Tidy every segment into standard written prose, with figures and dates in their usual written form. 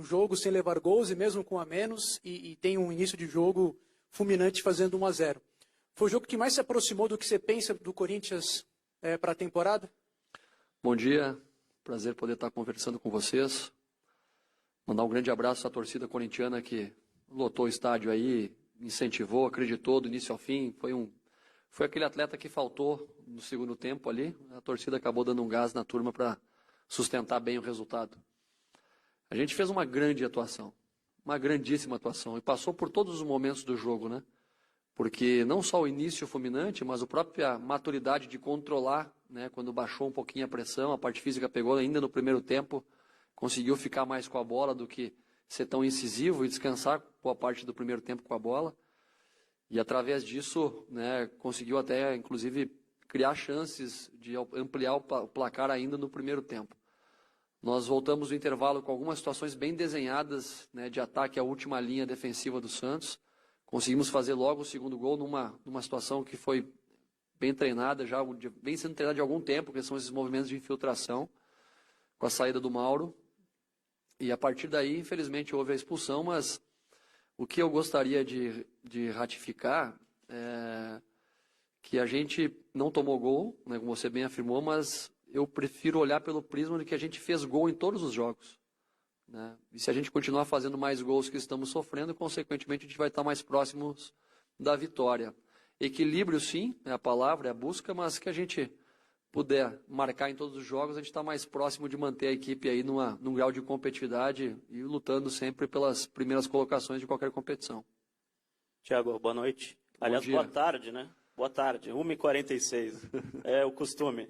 jogo sem levar gols e mesmo com a menos, e tem um início de jogo fulminante fazendo 1-0. Foi o jogo que mais se aproximou do que você pensa do Corinthians para a temporada? Bom dia, prazer poder estar conversando com vocês. Mandar um grande abraço à torcida corintiana que lotou o estádio aí, incentivou, acreditou do início ao fim. Foi aquele atleta que faltou no segundo tempo ali. A torcida acabou dando um gás na turma para sustentar bem o resultado. A gente fez uma grande atuação, uma grandíssima atuação, e passou por todos os momentos do jogo, né? Porque não só o início fulminante, mas a própria maturidade de controlar, né? Quando baixou um pouquinho a pressão, a parte física pegou ainda no primeiro tempo, conseguiu ficar mais com a bola do que ser tão incisivo e descansar boa parte do primeiro tempo com a bola. E através disso, né, conseguiu até, inclusive, criar chances de ampliar o placar ainda no primeiro tempo. Nós voltamos do intervalo com algumas situações bem desenhadas, né, de ataque à última linha defensiva do Santos. Conseguimos fazer logo o segundo gol numa situação que foi bem treinada, já bem sendo treinada de algum tempo, que são esses movimentos de infiltração, com a saída do Mauro. E a partir daí, infelizmente, houve a expulsão, mas o que eu gostaria de ratificar é que a gente não tomou gol, né, como você bem afirmou, mas eu prefiro olhar pelo prisma de que a gente fez gol em todos os jogos, né? E se a gente continuar fazendo mais gols que estamos sofrendo, consequentemente a gente vai estar mais próximos da vitória. Equilíbrio, sim, é a palavra, é a busca, mas que a gente puder marcar em todos os jogos, a gente está mais próximo de manter a equipe aí num grau de competitividade e lutando sempre pelas primeiras colocações de qualquer competição. Tiago, boa noite. Aliás, boa tarde, né? Boa tarde, 1h46. É o costume.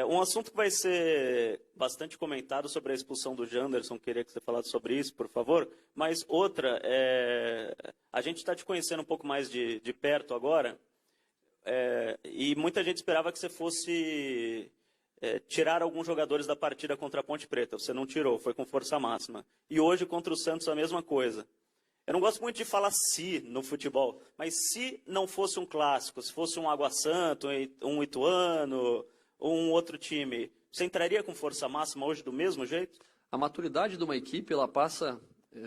Um assunto que vai ser bastante comentado sobre a expulsão do Janderson, queria que você falasse sobre isso, por favor. Mas outra, a gente está te conhecendo um pouco mais de perto agora, e muita gente esperava que você fosse tirar alguns jogadores da partida contra a Ponte Preta. Você não tirou, foi com força máxima. E hoje contra o Santos a mesma coisa. Eu não gosto muito de falar se no futebol, mas se não fosse um clássico, se fosse um Água Santa, um Ituano, um outro time, você entraria com força máxima hoje do mesmo jeito? A maturidade de uma equipe, ela passa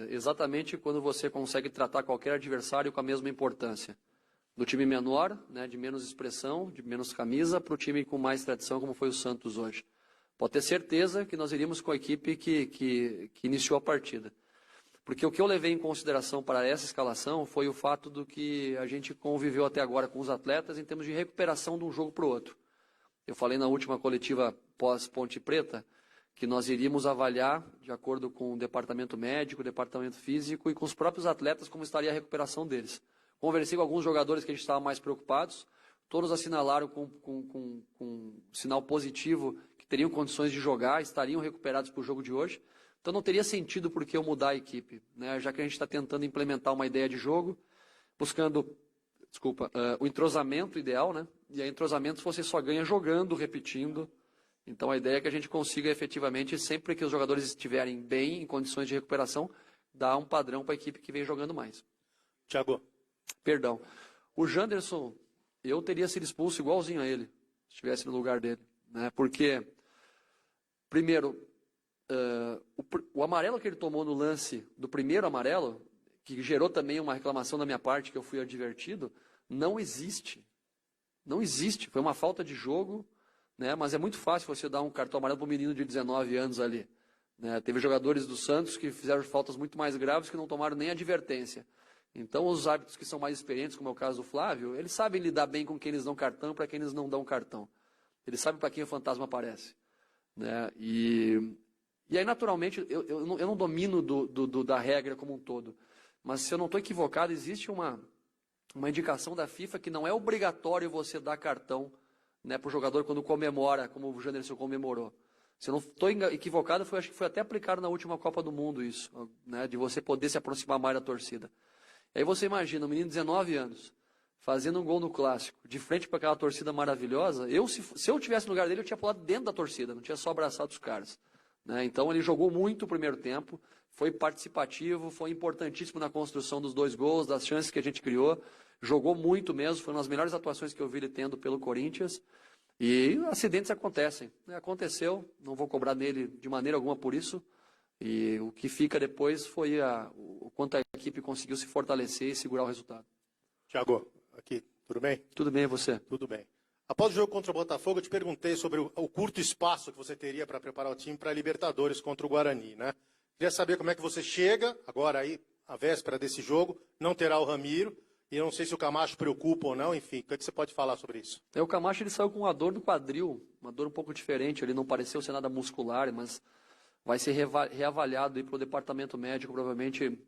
exatamente quando você consegue tratar qualquer adversário com a mesma importância. Do time menor, né, de menos expressão, de menos camisa, para o time com mais tradição, como foi o Santos hoje. Pode ter certeza que nós iríamos com a equipe que iniciou a partida. Porque o que eu levei em consideração para essa escalação foi o fato do que a gente conviveu até agora com os atletas em termos de recuperação de um jogo para o outro. Eu falei na última coletiva pós-Ponte Preta que nós iríamos avaliar, de acordo com o departamento médico, o departamento físico e com os próprios atletas, como estaria a recuperação deles. Conversei com alguns jogadores que a gente estava mais preocupados, todos assinalaram com um sinal positivo que teriam condições de jogar, estariam recuperados para o jogo de hoje. Então não teria sentido por que eu mudar a equipe, né? Já que a gente está tentando implementar uma ideia de jogo, buscando, o entrosamento ideal, né? E a entrosamento você só ganha jogando, repetindo. Então a ideia é que a gente consiga efetivamente, sempre que os jogadores estiverem bem, em condições de recuperação, dar um padrão para a equipe que vem jogando mais. Tiago. Perdão. O Janderson, eu teria sido expulso igualzinho a ele, se estivesse no lugar dele, né? Porque, primeiro, o amarelo que ele tomou no lance do primeiro amarelo, que gerou também uma reclamação da minha parte, que eu fui advertido, não existe. Não existe. Foi uma falta de jogo, né? Mas é muito fácil você dar um cartão amarelo para um menino de 19 anos ali, né? Teve jogadores do Santos que fizeram faltas muito mais graves que não tomaram nem advertência. Então, os árbitros que são mais experientes, como é o caso do Flávio, eles sabem lidar bem com quem eles dão cartão e para quem eles não dão cartão. Eles sabem para quem o fantasma aparece, né? E aí, naturalmente, eu não domino da regra como um todo. Mas, se eu não estou equivocado, existe uma indicação da FIFA que não é obrigatório você dar cartão, né, para o jogador quando comemora, como o Janderson comemorou. Se eu não estou equivocado, acho que foi até aplicado na última Copa do Mundo isso, né, de você poder se aproximar mais da torcida. E aí você imagina, um menino de 19 anos, fazendo um gol no Clássico, de frente para aquela torcida maravilhosa. Se eu tivesse no lugar dele, eu tinha pulado dentro da torcida, não tinha só abraçado os caras, né? Então ele jogou muito o primeiro tempo, foi participativo, foi importantíssimo na construção dos 2 gols, das chances que a gente criou, jogou muito mesmo, foi uma das melhores atuações que eu vi ele tendo pelo Corinthians. E acidentes acontecem, né? Aconteceu, não vou cobrar nele de maneira alguma por isso. E o que fica depois foi o quanto a equipe conseguiu se fortalecer e segurar o resultado. Tiago, aqui, tudo bem? Tudo bem, e você? Tudo bem. Após o jogo contra o Botafogo, eu te perguntei sobre o curto espaço que você teria para preparar o time para a Libertadores contra o Guarani, né? Queria saber como é que você chega, agora aí, à véspera desse jogo, não terá o Ramiro, e eu não sei se o Camacho preocupa ou não, enfim, o que você pode falar sobre isso? O Camacho ele saiu com uma dor no quadril, uma dor um pouco diferente, ele não pareceu ser nada muscular, mas vai ser reavaliado para o departamento médico, provavelmente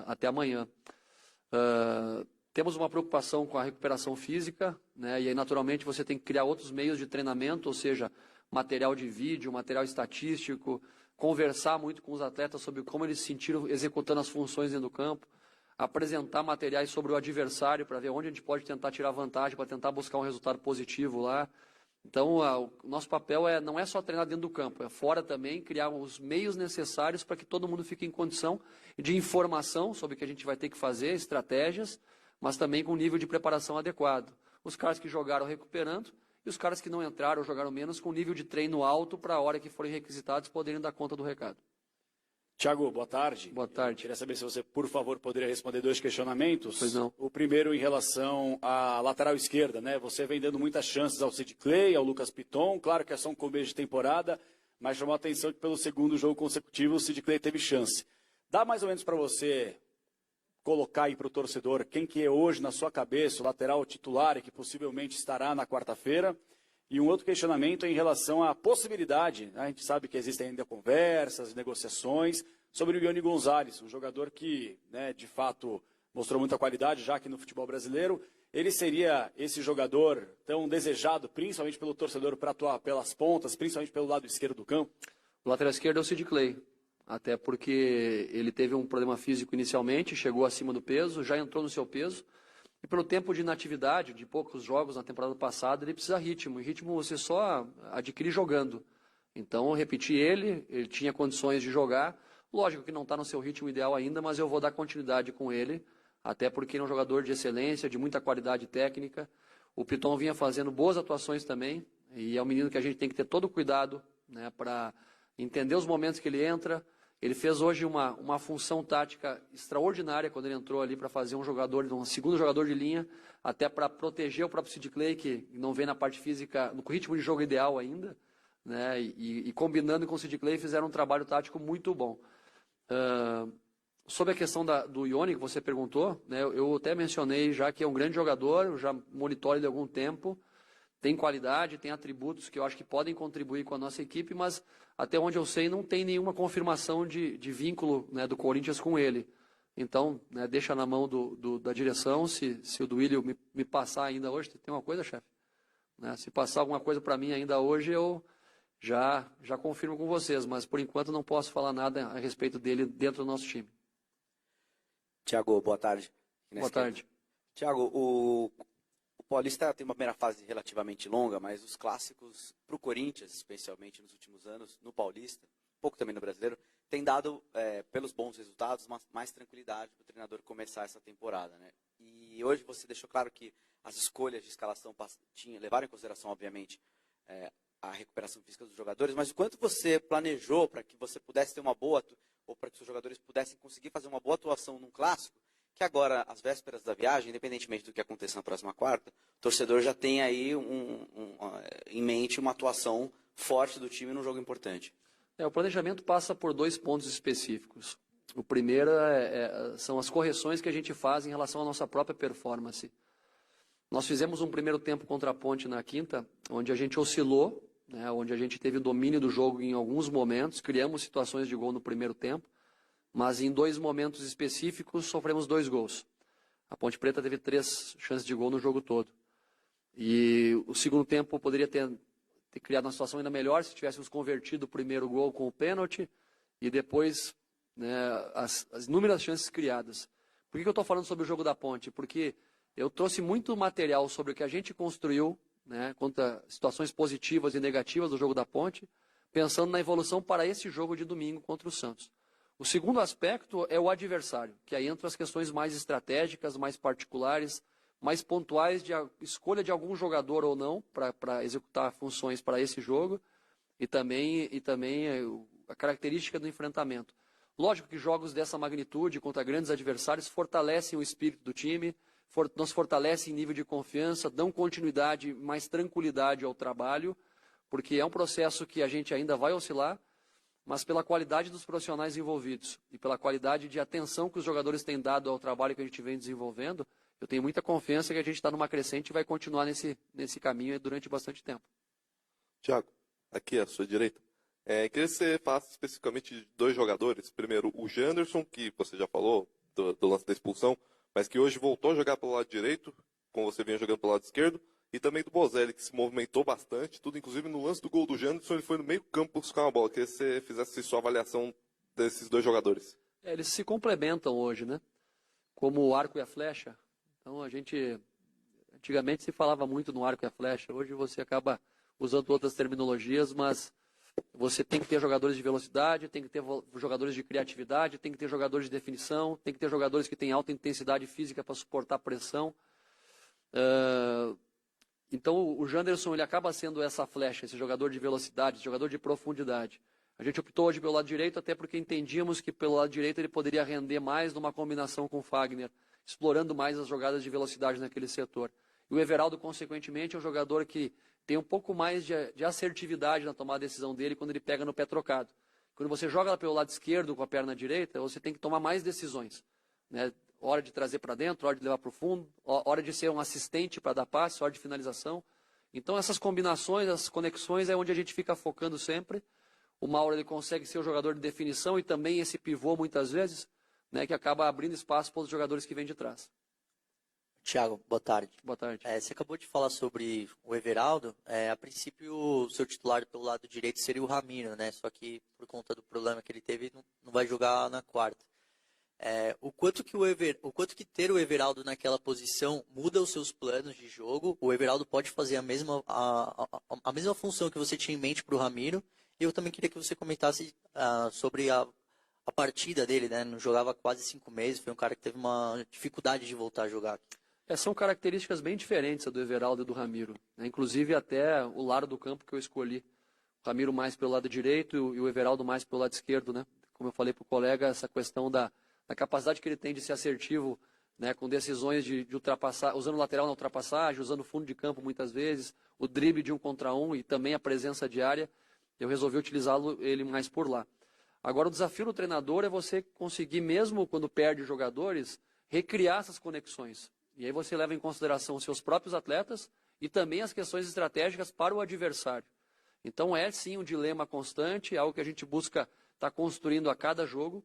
até amanhã. Temos uma preocupação com a recuperação física, né? E aí naturalmente você tem que criar outros meios de treinamento, ou seja, material de vídeo, material estatístico, conversar muito com os atletas sobre como eles se sentiram executando as funções dentro do campo, apresentar materiais sobre o adversário para ver onde a gente pode tentar tirar vantagem, para tentar buscar um resultado positivo lá. Então, o nosso papel não é só treinar dentro do campo, é fora também, criar os meios necessários para que todo mundo fique em condição de informação sobre o que a gente vai ter que fazer, estratégias, mas também com nível de preparação adequado. Os caras que jogaram recuperando e os caras que não entraram ou jogaram menos com nível de treino alto para a hora que forem requisitados poderem dar conta do recado. Tiago, boa tarde. Boa tarde. Eu queria saber se você, por favor, poderia responder 2 questionamentos. Pois não. O primeiro em relação à lateral esquerda, né? Você vem dando muitas chances ao Sid Clay, ao Lucas Piton. Claro que é só um começo de temporada, mas chamou a atenção que pelo segundo jogo consecutivo o Sid Clay teve chance. Dá mais ou menos para você colocar aí para o torcedor quem que é hoje na sua cabeça o lateral titular e que possivelmente estará na quarta-feira. E um outro questionamento é em relação à possibilidade, né? A gente sabe que existem ainda conversas, negociações, sobre o Ioni Gonzalez, um jogador que, né, de fato, mostrou muita qualidade já aqui no futebol brasileiro. Ele seria esse jogador tão desejado, principalmente pelo torcedor, para atuar pelas pontas, principalmente pelo lado esquerdo do campo? O lateral esquerdo é o Sid Clay, até porque ele teve um problema físico inicialmente, chegou acima do peso, já entrou no seu peso, e pelo tempo de inatividade, de poucos jogos na temporada passada, ele precisa ritmo, e ritmo você só adquire jogando. Então, eu repeti ele tinha condições de jogar, lógico que não está no seu ritmo ideal ainda, mas eu vou dar continuidade com ele, até porque ele é um jogador de excelência, de muita qualidade técnica. O Piton vinha fazendo boas atuações também, e é um menino que a gente tem que ter todo o cuidado, né, para entender os momentos que ele entra. Ele fez hoje uma função tática extraordinária quando ele entrou ali para fazer um segundo jogador de linha, até para proteger o próprio Sid Clay, que não vem na parte física, no ritmo de jogo ideal ainda, né, e combinando com o Sid Clay fizeram um trabalho tático muito bom. Sobre a questão do Ioni, que você perguntou, né, eu até mencionei já que é um grande jogador, eu já monitoro ele há algum tempo, tem qualidade, tem atributos que eu acho que podem contribuir com a nossa equipe, mas até onde eu sei não tem nenhuma confirmação de vínculo, né, do Corinthians com ele. Então, né, deixa na mão da direção, se o Duílio me passar ainda hoje, tem uma coisa, chefe? Né, se passar alguma coisa para mim ainda hoje, eu já confirmo com vocês, mas por enquanto não posso falar nada a respeito dele dentro do nosso time. Tiago, boa tarde. Boa tarde. Tiago, o Paulista tem uma primeira fase relativamente longa, mas os clássicos para o Corinthians, especialmente nos últimos anos, no Paulista, um pouco também no Brasileiro, tem dado, pelos bons resultados, mais tranquilidade para o treinador começar essa temporada, né? E hoje você deixou claro que as escolhas de escalação levaram em consideração, obviamente, a recuperação física dos jogadores, mas o quanto você planejou para que você pudesse ter uma boa, ou para que os jogadores pudessem conseguir fazer uma boa atuação num clássico, que agora, às vésperas da viagem, independentemente do que aconteça na próxima quarta, o torcedor já tem aí em mente uma atuação forte do time num jogo importante. O planejamento passa por 2 pontos específicos. O primeiro são as correções que a gente faz em relação à nossa própria performance. Nós fizemos um primeiro tempo contra a Ponte na quinta, onde a gente oscilou, né, onde a gente teve domínio do jogo em alguns momentos, criamos situações de gol no primeiro tempo, mas em 2 momentos específicos sofremos 2 gols. A Ponte Preta teve 3 chances de gol no jogo todo. E o segundo tempo poderia ter criado uma situação ainda melhor se tivéssemos convertido o primeiro gol com o pênalti e depois, né, as inúmeras chances criadas. Por que eu estou falando sobre o jogo da Ponte? Porque eu trouxe muito material sobre o que a gente construiu, né, contra situações positivas e negativas do jogo da Ponte, pensando na evolução para esse jogo de domingo contra o Santos. O segundo aspecto é o adversário, que aí entra as questões mais estratégicas, mais particulares, mais pontuais de escolha de algum jogador ou não para executar funções para esse jogo e também a característica do enfrentamento. Lógico que jogos dessa magnitude contra grandes adversários fortalecem o espírito do time, nos fortalecem em nível de confiança, dão continuidade, mais tranquilidade ao trabalho, porque é um processo que a gente ainda vai oscilar, mas pela qualidade dos profissionais envolvidos e pela qualidade de atenção que os jogadores têm dado ao trabalho que a gente vem desenvolvendo, eu tenho muita confiança que a gente está numa crescente e vai continuar nesse caminho durante bastante tempo. Thiago, aqui à sua direita. Queria que você falasse especificamente de 2 jogadores. Primeiro, o Janderson, que você já falou do lance da expulsão, mas que hoje voltou a jogar pelo lado direito, como você vinha jogando pelo lado esquerdo, e também do Bozelli, que se movimentou bastante, tudo, inclusive no lance do gol do Janderson, ele foi no meio campo buscar uma bola. Queria que você fizesse sua avaliação desses 2 jogadores. Eles se complementam hoje, né? Como o arco e a flecha. Então antigamente se falava muito no arco e a flecha, hoje você acaba usando outras terminologias, mas você tem que ter jogadores de velocidade, tem que ter jogadores de criatividade, tem que ter jogadores de definição, tem que ter jogadores que têm alta intensidade física para suportar pressão. Então o Janderson ele acaba sendo essa flecha, esse jogador de velocidade, esse jogador de profundidade. A gente optou hoje pelo lado direito até porque entendíamos que pelo lado direito ele poderia render mais numa combinação com o Fagner, explorando mais as jogadas de velocidade naquele setor. E o Everaldo, consequentemente, é um jogador que tem um pouco mais de assertividade na tomada de decisão dele quando ele pega no pé trocado. Quando você joga pelo lado esquerdo com a perna direita, você tem que tomar mais decisões, né? Hora de trazer para dentro, hora de levar para o fundo, hora de ser um assistente para dar passe, hora de finalização. Então essas combinações, as conexões é onde a gente fica focando sempre. O Mauro ele consegue ser o jogador de definição e também esse pivô muitas vezes, né, que acaba abrindo espaço para os jogadores que vêm de trás. Thiago, boa tarde. Boa tarde. Você acabou de falar sobre o Everaldo. A princípio, o seu titular pelo lado direito seria o Ramiro, né? Só que por conta do problema que ele teve, não vai jogar na quarta. O quanto que ter o Everaldo naquela posição muda os seus planos de jogo? O Everaldo pode fazer a mesma função que você tinha em mente para o Ramiro? E eu também queria que você comentasse sobre a partida dele, né? Não jogava há quase 5 meses, foi um cara que teve uma dificuldade de voltar a jogar. São características bem diferentes a do Everaldo e do Ramiro, né? Inclusive até o lado do campo que eu escolhi. O Ramiro mais pelo lado direito e o Everaldo mais pelo lado esquerdo, né? Como eu falei para o colega, essa questão da capacidade que ele tem de ser assertivo, né? Com decisões de ultrapassar, usando o lateral na ultrapassagem, usando o fundo de campo muitas vezes, o drible de 1 contra 1 e também a presença diária. Eu resolvi utilizá-lo ele mais por lá. Agora o desafio do treinador é você conseguir, mesmo quando perde jogadores, recriar essas conexões. E aí você leva em consideração os seus próprios atletas e também as questões estratégicas para o adversário. Então é sim um dilema constante, algo que a gente busca estar construindo a cada jogo.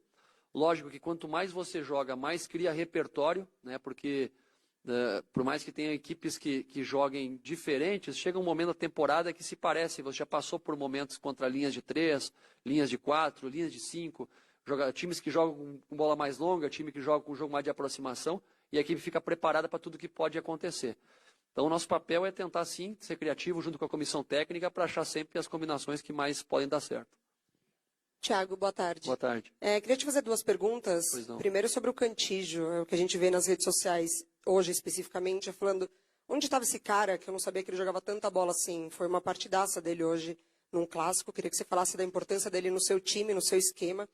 Lógico que quanto mais você joga, mais cria repertório, né? Porque por mais que tenha equipes que joguem diferentes, chega um momento da temporada que se parece, você já passou por momentos contra linhas de 3, linhas de 4, linhas de 5, times que jogam com bola mais longa, time que joga com um jogo mais de aproximação, e a equipe fica preparada para tudo que pode acontecer. Então o nosso papel é tentar sim ser criativo junto com a comissão técnica para achar sempre as combinações que mais podem dar certo. Thiago, boa tarde. Boa tarde. Queria te fazer 2 perguntas. Pois não. Primeiro sobre o Cantígio, o que a gente vê nas redes sociais hoje especificamente, falando onde estava esse cara que eu não sabia que ele jogava tanta bola assim. Foi uma partidaça dele hoje num clássico. Queria que você falasse da importância dele no seu time, no seu esquema.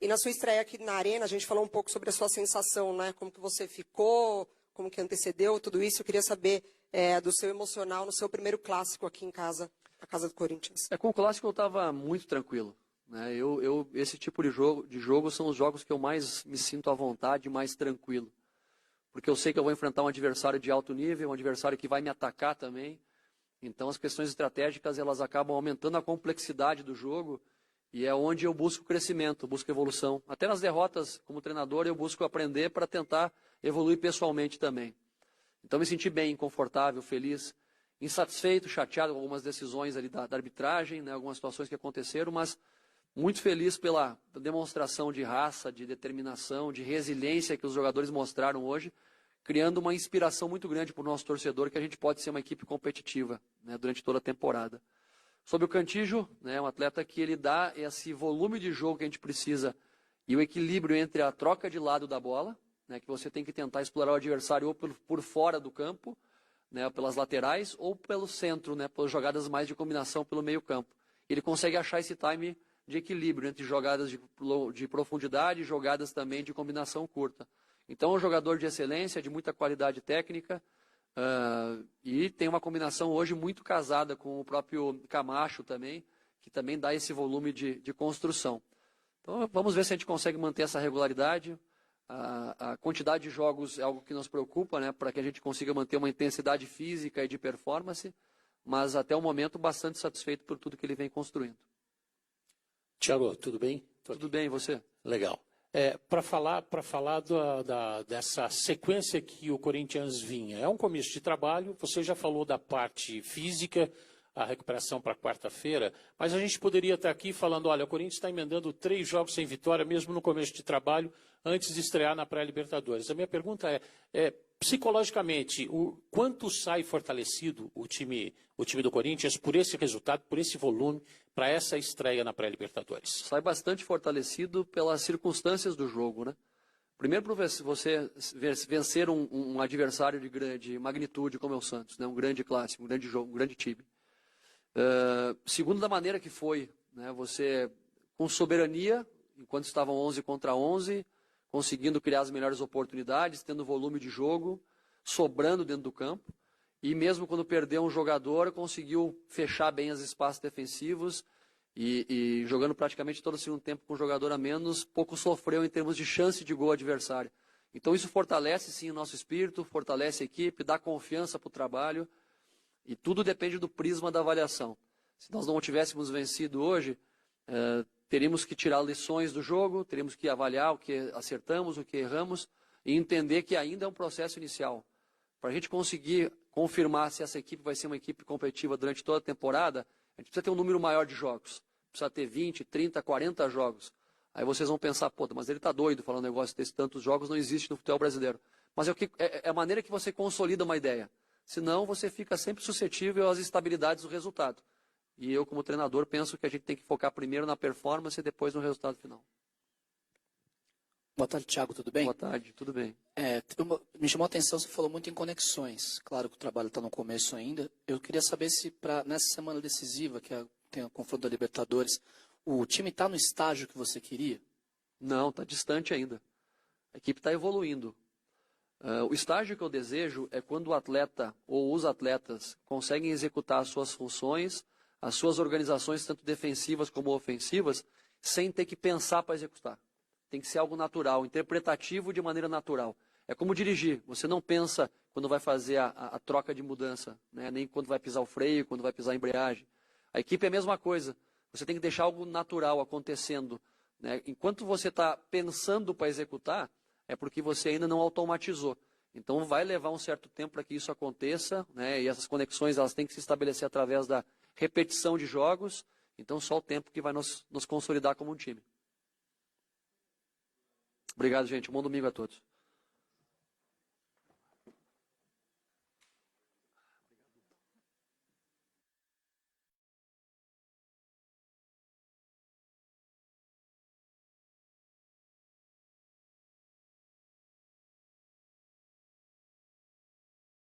E na sua estreia aqui na Arena, a gente falou um pouco sobre a sua sensação, né? Como que você ficou, como que antecedeu tudo isso. Eu queria saber do seu emocional no seu primeiro clássico aqui em casa, a casa do Corinthians. Com o clássico eu estava muito tranquilo, né? Esse tipo de jogo são os jogos que eu mais me sinto à vontade, mais tranquilo. Porque eu sei que eu vou enfrentar um adversário de alto nível, um adversário que vai me atacar também. Então as questões estratégicas elas acabam aumentando a complexidade do jogo e é onde eu busco crescimento, busco evolução. Até nas derrotas como treinador eu busco aprender para tentar evoluir pessoalmente também. Então me senti bem, confortável, feliz, insatisfeito, chateado com algumas decisões ali da arbitragem, né, algumas situações que aconteceram, mas muito feliz pela demonstração de raça, de determinação, de resiliência que os jogadores mostraram hoje, criando uma inspiração muito grande para o nosso torcedor, que a gente pode ser uma equipe competitiva, né, durante toda a temporada. Sobre o Cantígio, né, um atleta que ele dá esse volume de jogo que a gente precisa e o equilíbrio entre a troca de lado da bola, né, que você tem que tentar explorar o adversário ou por fora do campo, né, pelas laterais, ou pelo centro, né, pelas jogadas mais de combinação pelo meio campo. Ele consegue achar esse time de equilíbrio entre jogadas de profundidade e jogadas também de combinação curta. Então, é um jogador de excelência, de muita qualidade técnica, e tem uma combinação hoje muito casada com o próprio Camacho também, que também dá esse volume de construção. Então, vamos ver se a gente consegue manter essa regularidade. A quantidade de jogos é algo que nos preocupa, né, para que a gente consiga manter uma intensidade física e de performance, mas até o momento bastante satisfeito por tudo que ele vem construindo. Tiago, tudo bem? Tudo bem, e você? Legal. Para falar dessa sequência que o Corinthians vinha, é um começo de trabalho, você já falou da parte física, a recuperação para quarta-feira, mas a gente poderia estar aqui falando, olha, o Corinthians está emendando 3 jogos sem vitória, mesmo no começo de trabalho, antes de estrear na pré-Libertadores. A minha pergunta psicologicamente, quanto sai fortalecido o time do Corinthians por esse resultado, por esse volume, para essa estreia na pré-Libertadores? Sai bastante fortalecido pelas circunstâncias do jogo, né? Primeiro, para você vencer um adversário de grande magnitude como é o Santos, né? Um grande clássico, um grande jogo, um grande time. Segundo, da maneira que foi, né? Você, com soberania, enquanto estavam 11 contra 11, conseguindo criar as melhores oportunidades, tendo volume de jogo, sobrando dentro do campo, e mesmo quando perdeu um jogador, conseguiu fechar bem os espaços defensivos, e jogando praticamente todo o segundo tempo com um jogador a menos, pouco sofreu em termos de chance de gol adversário. Então isso fortalece sim o nosso espírito, fortalece a equipe, dá confiança para o trabalho, e tudo depende do prisma da avaliação. Se nós não tivéssemos vencido hoje, teríamos que tirar lições do jogo, teríamos que avaliar o que acertamos, o que erramos, e entender que ainda é um processo inicial. Para a gente conseguir confirmar se essa equipe vai ser uma equipe competitiva durante toda a temporada, a gente precisa ter um número maior de jogos. Precisa ter 20, 30, 40 jogos. Aí vocês vão pensar, pô, mas ele está doido falando um negócio desse tantos jogos, não existe no futebol brasileiro. Mas é a maneira que você consolida uma ideia. Senão você fica sempre suscetível às instabilidades do resultado. E eu, como treinador, penso que a gente tem que focar primeiro na performance e depois no resultado final. Boa tarde, Thiago, tudo bem? Boa tarde, tudo bem. Me chamou a atenção, você falou muito em conexões. Claro que o trabalho está no começo ainda. Eu queria saber se nessa semana decisiva, que tem o confronto da Libertadores, o time está no estágio que você queria? Não, está distante ainda. A equipe está evoluindo. O estágio que eu desejo é quando o atleta ou os atletas conseguem executar as suas funções, as suas organizações, tanto defensivas como ofensivas, sem ter que pensar para executar. Tem que ser algo natural, interpretativo de maneira natural. É como dirigir. Você não pensa quando vai fazer a troca de mudança, né? Nem quando vai pisar o freio, quando vai pisar a embreagem. A equipe é a mesma coisa. Você tem que deixar algo natural acontecendo, né? Enquanto você está pensando para executar, é porque você ainda não automatizou. Então vai levar um certo tempo para que isso aconteça, né? E essas conexões elas têm que se estabelecer através da repetição de jogos. Então só o tempo que vai nos consolidar como um time. Obrigado, gente. Um bom domingo a todos.